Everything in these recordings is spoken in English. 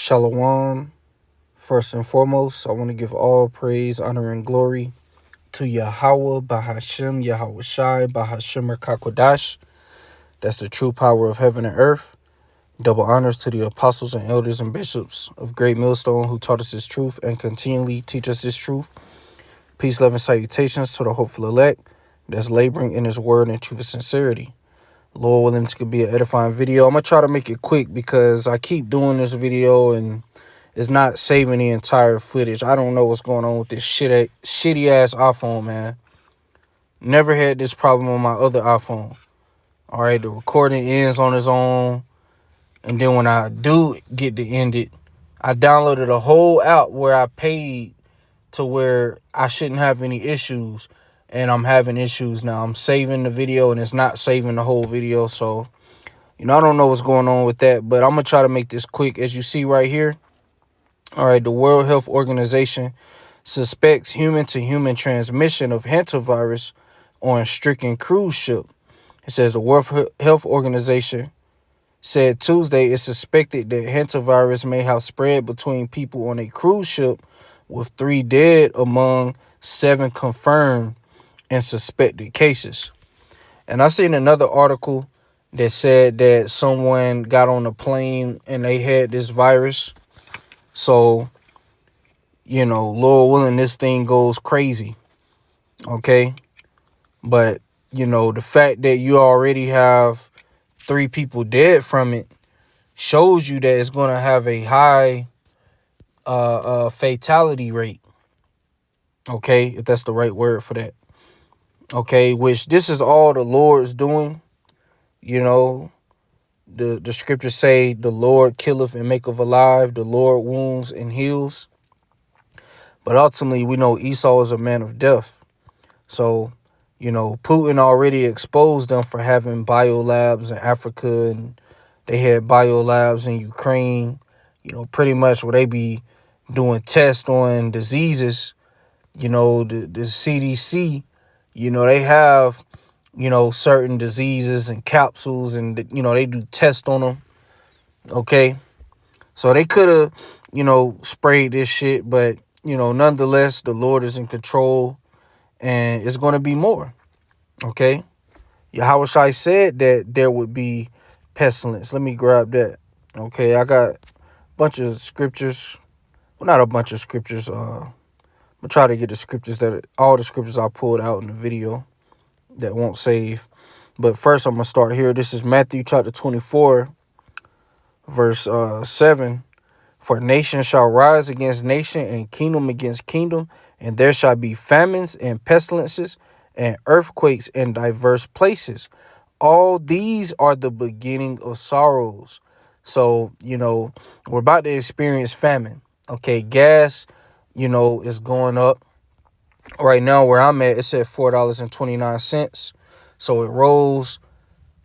Shalom. First and foremost, I want to give all praise, honor, and glory to Yahweh, Bahashem, Yahweh Shai, Bahashem Kakodash. That's the true power of heaven and earth. Double honors to the apostles and elders and bishops of Great Millstone who taught us this truth and continually teach us this truth. Peace, love, and salutations to the hopeful elect that's laboring in his word and truth and sincerity. Lord willing, this could be an edifying video. I'm going to try to make it quick because I keep doing this video and it's not saving the entire footage. I don't know what's going on with this shitty ass iPhone, man. Never had this problem on my other iPhone. All right, the recording ends on its own. And then when I do get to end it, I downloaded a whole app where I paid to where I shouldn't have any issues. And I'm having issues now. I'm saving the video and it's not saving the whole video. So, I don't know what's going on with that. But I'm going to try to make this quick. As you see right here. All right, the World Health Organization suspects human-to-human transmission of hantavirus on stricken cruise ship. It says the World Health Organization said Tuesday it suspected that hantavirus may have spread between people on a cruise ship, with 3 dead among 7 confirmed and suspected cases. And I seen another article that said that someone got on a plane and they had this virus. So, Lord willing, this thing goes crazy. Okay. But, the fact that you already have 3 people dead from it shows you that it's going to have a high fatality rate. Okay. If that's the right word for that. Okay. Which this is all the Lord's doing. The scriptures say the Lord killeth and maketh alive. The Lord wounds and heals. But ultimately, we know Esau is a man of death. So, Putin already exposed them for having biolabs in Africa, and they had biolabs in Ukraine, pretty much where they be doing tests on diseases. The CDC, they have, certain diseases and capsules, and, they do tests on them. Okay. So they could have, sprayed this shit, but, nonetheless, the Lord is in control. And it's going to be more. Okay. Yahweh Shai said that there would be pestilence. Let me grab that. Okay. I got a bunch of scriptures. Well, not a bunch of scriptures. I'm going to try to get the scriptures all the scriptures I pulled out in the video that won't save. But first, I'm going to start here. This is Matthew chapter 24, verse 7. For nation shall rise against nation and kingdom against kingdom, and there shall be famines and pestilences and earthquakes in diverse places. All these are the beginning of sorrows. So, we're about to experience famine. Okay, gas, is going up. Right now where I'm at, it's at $4.29. So it rose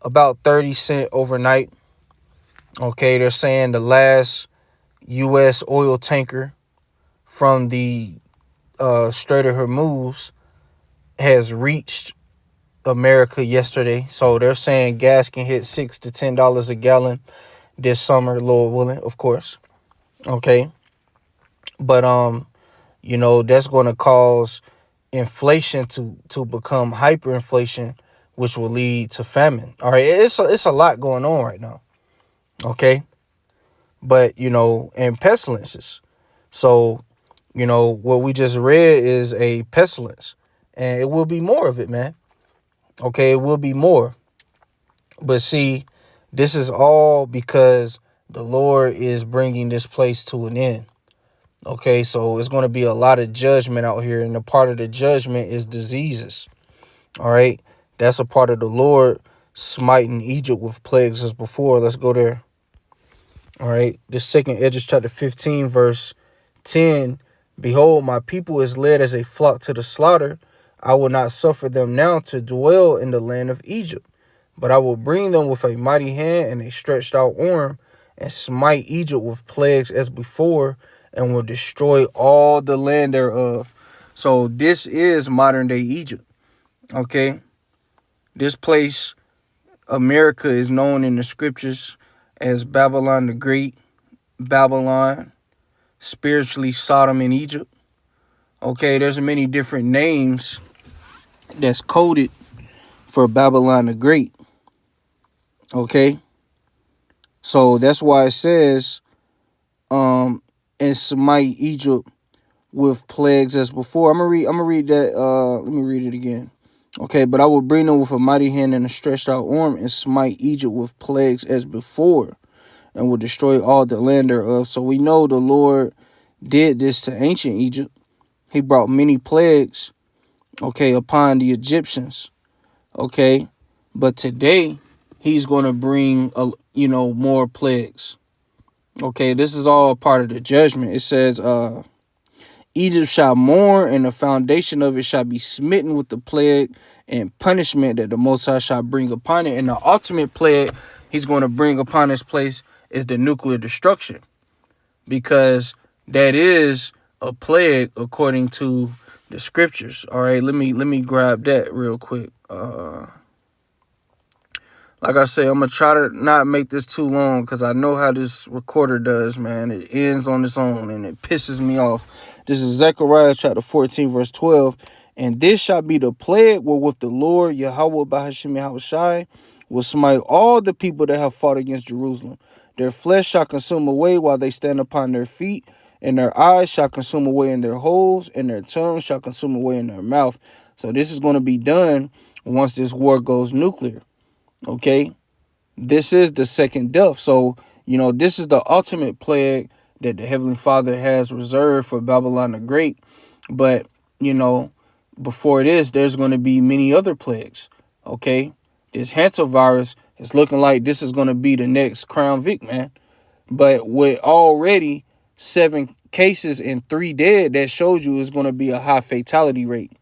about 30 cents overnight. Okay, they're saying the last U.S. oil tanker from the Strait of Hormuz has reached America yesterday. So they're saying gas can hit $6 to $10 a gallon this summer, Lord willing, of course. Okay. But that's going to cause inflation to become hyperinflation, which will lead to famine. All right, it's a lot going on right now. Okay. But, and pestilences. So, what we just read is a pestilence. And it will be more of it, man. Okay, it will be more. But see, this is all because the Lord is bringing this place to an end. Okay, so it's going to be a lot of judgment out here. And a part of the judgment is diseases. All right, that's a part of the Lord smiting Egypt with plagues as before. Let's go there. All right, the second Esdras chapter 15, verse 10. Behold, my people is led as a flock to the slaughter. I will not suffer them now to dwell in the land of Egypt, but I will bring them with a mighty hand and a stretched out arm, and smite Egypt with plagues as before, and will destroy all the land thereof. So this is modern day Egypt. Okay, this place, America, is known in the scriptures as Babylon the Great. Babylon, spiritually Sodom and Egypt. Okay, there's many different names that's coded for Babylon the Great. Okay, so that's why it says, and smite Egypt with plagues as before. I'm gonna read that. Let me read it again. Okay, but I will bring them with a mighty hand and a stretched out arm, and smite Egypt with plagues as before, and will destroy all the land thereof. So we know the Lord did this to ancient Egypt. He brought many plagues, okay, upon the Egyptians, okay, but today he's going to bring more plagues. Okay, this is all part of the judgment. It says, Egypt shall mourn, and the foundation of it shall be smitten with the plague and punishment that the Most High shall bring upon it. And the ultimate plague he's going to bring upon this place is the nuclear destruction, because that is a plague according to the scriptures. All right, let me grab that real quick. Like I say, I'm going to try to not make this too long, because I know how this recorder does, man. It ends on its own, and it pisses me off. This is Zechariah chapter 14, verse 12. And this shall be the plague wherewith the Lord, Yahweh Bahashim Yahushai, will smite all the people that have fought against Jerusalem. Their flesh shall consume away while they stand upon their feet, and their eyes shall consume away in their holes, and their tongue shall consume away in their mouth. So this is going to be done once this war goes nuclear. Okay, this is the second death. So, this is the ultimate plague that the Heavenly Father has reserved for Babylon the Great. But, before this, there's going to be many other plagues. Okay, this Hantavirus is looking like this is going to be the next Crown Vic, man. But with already 7 cases and 3 dead, that shows you it's going to be a high fatality rate.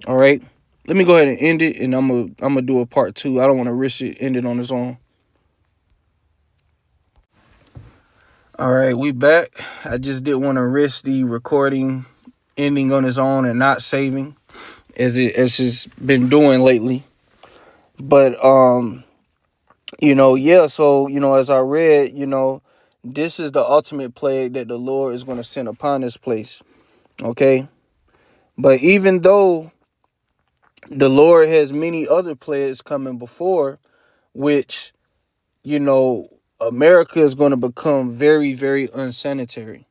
All right. Let me go ahead and end it, and I'm gonna do a part 2. I don't want to risk it ending on its own. All right, we back. I just didn't want to risk the recording ending on its own and not saving, as it's been doing lately. But yeah. So as I read, this is the ultimate plague that the Lord is going to send upon this place. Okay, but even though the Lord has many other plagues coming before, which, America is going to become very, very unsanitary.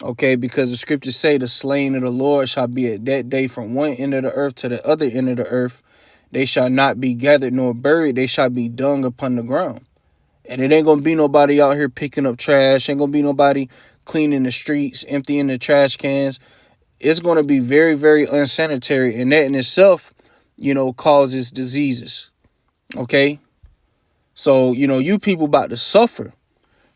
Okay, because the scriptures say the slain of the Lord shall be at that day from one end of the earth to the other end of the earth. They shall not be gathered nor buried. They shall be dung upon the ground. And it ain't going to be nobody out here picking up trash. Ain't going to be nobody cleaning the streets, emptying the trash cans. It's going to be very, very unsanitary. And that in itself, causes diseases. Okay? So, you people about to suffer.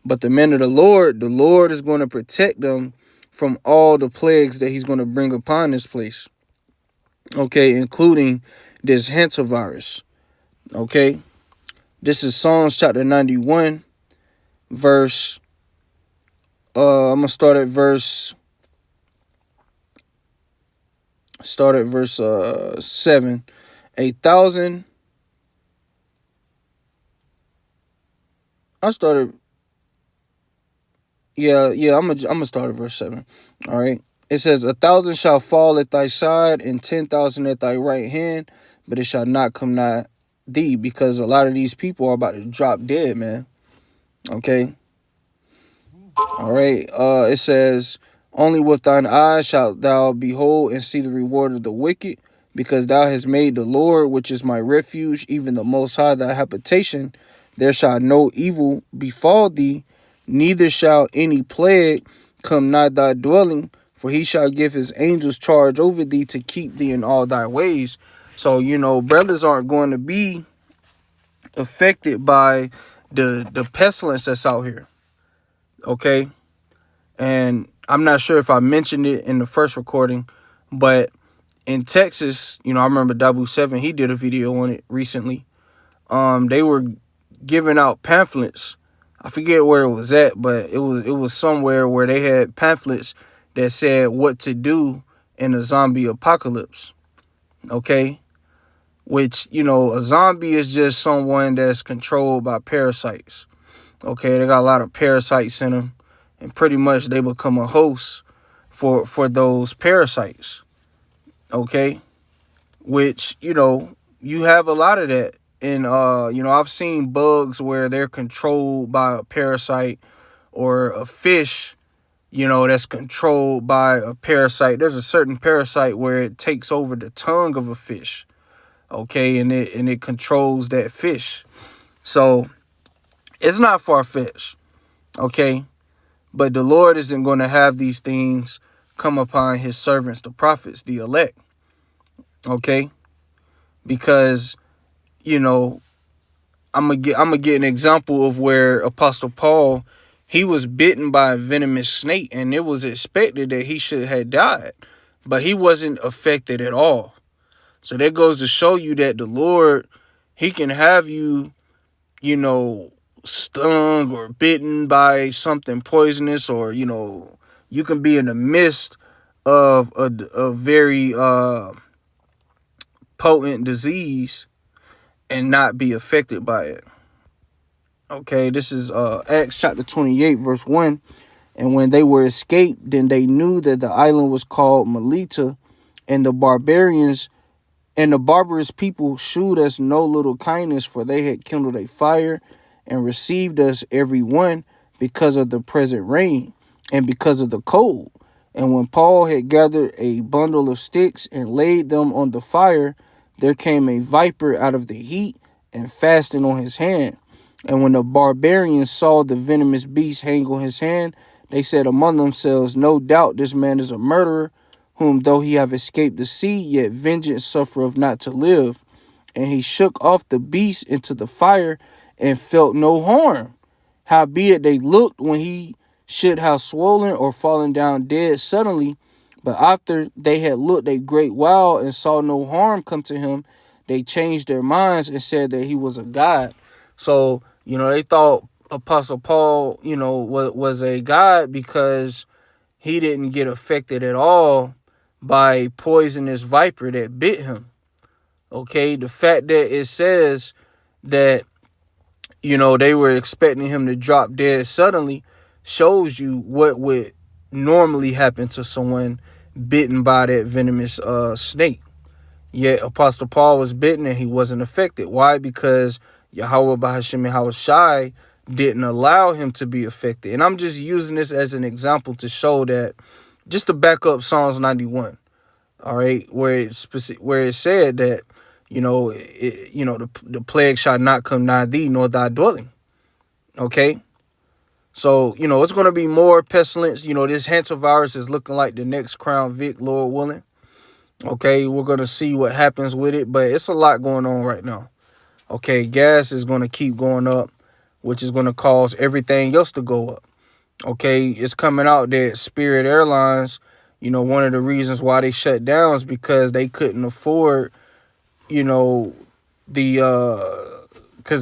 But the men of the Lord is going to protect them from all the plagues that he's going to bring upon this place. Okay, including this Hantavirus. Okay? This is Psalms chapter 91, verse... I'm going to start at verse 7. 1,000... I started... Yeah, I'm gonna start at verse 7. All right. It says, 1,000 shall fall at thy side, and 10,000 at thy right hand, but it shall not come nigh thee, because a lot of these people are about to drop dead, man. Okay. All right. It says, only with thine eyes shalt thou behold and see the reward of the wicked, because thou hast made the Lord, which is my refuge, even the Most High, thy habitation. There shall no evil befall thee, neither shall any plague come nigh thy dwelling, for he shall give his angels charge over thee to keep thee in all thy ways. So, brothers aren't going to be affected by the pestilence that's out here. Okay? And I'm not sure if I mentioned it in the first recording, but in Texas, I remember Dabu7, he did a video on it recently. They were giving out pamphlets. I forget where it was at, but it was somewhere where they had pamphlets that said what to do in a zombie apocalypse. Okay? Which, a zombie is just someone that's controlled by parasites. Okay, they got a lot of parasites in them, and pretty much they become a host for those parasites. Okay, which you have a lot of that. And I've seen bugs where they're controlled by a parasite, or a fish, that's controlled by a parasite. There's a certain parasite where it takes over the tongue of a fish. Okay, and it controls that fish. So it's not far-fetched. Okay, but the Lord isn't going to have these things come upon his servants, the prophets, the elect. Okay, because I'm gonna get an example of where Apostle Paul, he was bitten by a venomous snake, and it was expected that he should have died, but he wasn't affected at all. So that goes to show you that the Lord, he can have you, stung or bitten by something poisonous, or you can be in the midst of a very potent disease and not be affected by it. Okay, this is Acts chapter 28, verse 1. And when they were escaped, then they knew that the island was called Melita, and the barbarous people shewed us no little kindness, for they had kindled a fire and received us every one because of the present rain and because of the cold. And when Paul had gathered a bundle of sticks and laid them on the fire, there came a viper out of the heat and fastened on his hand. And when the barbarians saw the venomous beast hang on his hand, they said among themselves, no doubt this man is a murderer, whom though he have escaped the sea, yet vengeance suffereth not to live. And he shook off the beast into the fire and felt no harm. Howbeit they looked when he should have swollen or fallen down dead suddenly. But after they had looked a great while and saw no harm come to him, they changed their minds and said that he was a god. So, they thought Apostle Paul, was a god because he didn't get affected at all by a poisonous viper that bit him. Okay, the fact that it says that, they were expecting him to drop dead suddenly shows you what would normally happen to someone bitten by that venomous snake. Yet Apostle Paul was bitten and he wasn't affected. Why? Because Yahweh Bahashim Yahushai didn't allow him to be affected. And I'm just using this as an example to show that, just to back up Psalms 91, all right, where it said that, the plague shall not come nigh thee nor thy dwelling. Okay, so it's going to be more pestilence. This Hantavirus is looking like the next Crown Vic, Lord willing. Okay, we're going to see what happens with it, but it's a lot going on right now. Okay, gas is going to keep going up, which is going to cause everything else to go up. Okay, it's coming out that Spirit Airlines, one of the reasons why they shut down is because they couldn't afford, because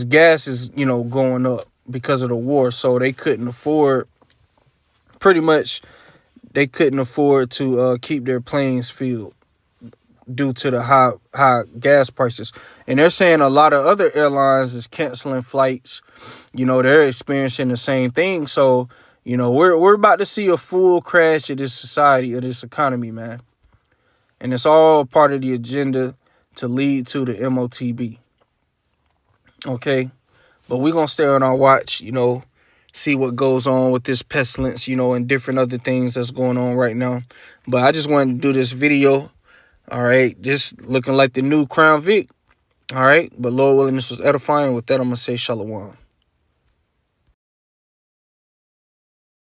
gas is, going up because of the war. So they couldn't afford, to keep their planes filled due to the high gas prices. And they're saying a lot of other airlines is canceling flights. They're experiencing the same thing. So, we're about to see a full crash of this society, of this economy, man. And it's all part of the agenda to lead to the MOTB. Okay? But we're going to stay on our watch, see what goes on with this pestilence, and different other things that's going on right now. But I just wanted to do this video. All right, just looking like the new Crown Vic. All right, but Lord willing, this was edifying. With that, I'm going to say shalom.